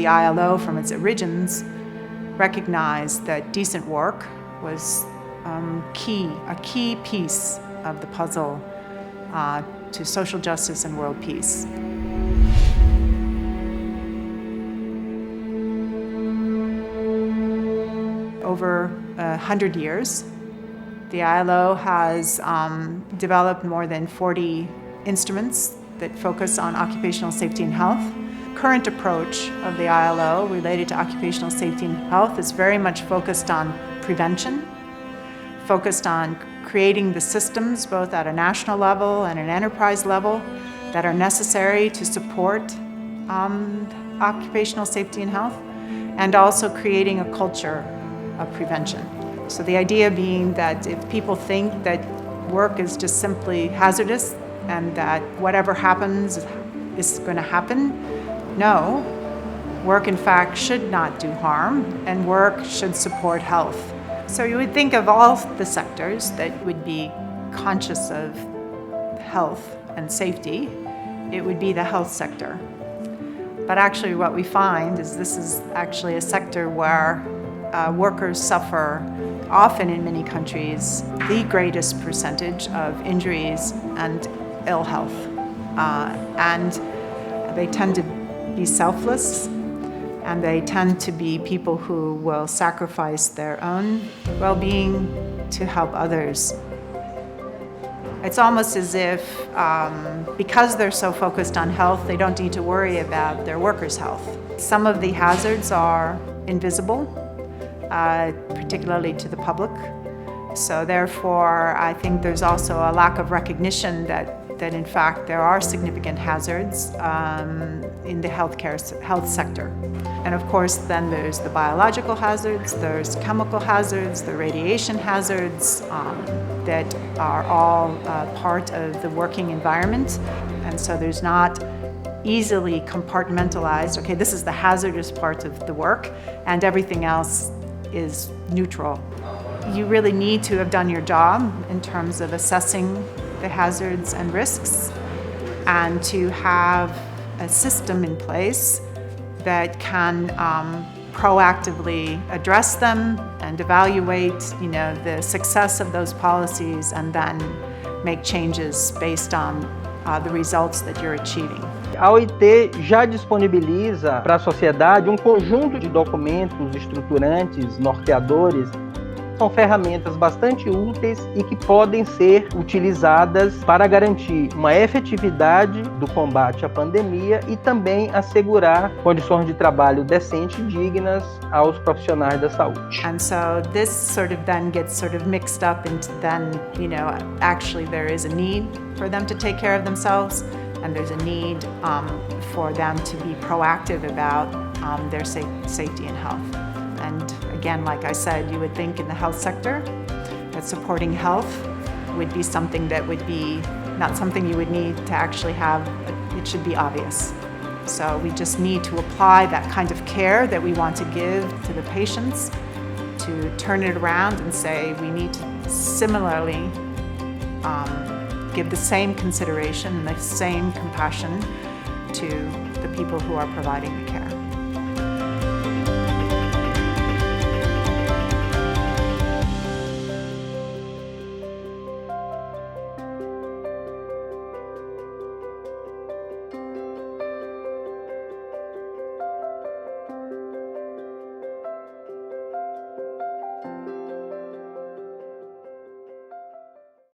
the ILO from its origins recognized that decent work was a key piece of the puzzle to social justice and world peace. Over 100 years, the ILO has developed more than 40 instruments that focus on occupational safety and health. Current approach of the ILO related to occupational safety and health is very much focused on prevention, focused on creating the systems both at a national level and an enterprise level that are necessary to support occupational safety and health, and also creating a culture of prevention. So the idea being that if people think that work is just simply hazardous and that whatever happens is going to happen, no. Work, in fact, should not do harm, and work should support health. So you would think of all the sectors that would be conscious of health and safety, it would be the health sector. But actually what we find is this is actually a sector where workers suffer, often in many countries, the greatest percentage of injuries and ill health. And they tend to be selfless, and they tend to be people who will sacrifice their own well-being to help others. It's almost as if, because they're so focused on health, they don't need to worry about their workers' health. Some of the hazards are invisible, particularly to the public. So therefore, I think there's also a lack of recognition that in fact there are significant hazards in the health sector. And of course, then there's the biological hazards, there's chemical hazards, the radiation hazards that are all part of the working environment. And so there's not easily compartmentalized, okay, this is the hazardous part of the work, and everything else is neutral. You really need to have done your job in terms of assessing the hazards and risks, and to have a system in place that can proactively address them and evaluate, the success of those policies, and then make changes based on the results that you're achieving. A OIT já disponibiliza para a sociedade um conjunto de documentos estruturantes, norteadores. São ferramentas bastante úteis e que podem ser utilizadas para garantir uma efetividade do combate à pandemia e também assegurar condições de trabalho decentes e dignas aos profissionais da saúde. And so this sort of then gets sort of mixed up into then, actually there is a need for them to take care of themselves, and there's a need for them to be proactive about their safety and health. And again, like I said, you would think in the health sector that supporting health would be something that would be not something you would need to actually have, it should be obvious. So we just need to apply that kind of care that we want to give to the patients, to turn it around and say we need to similarly give the same consideration and the same compassion to the people who are providing the care.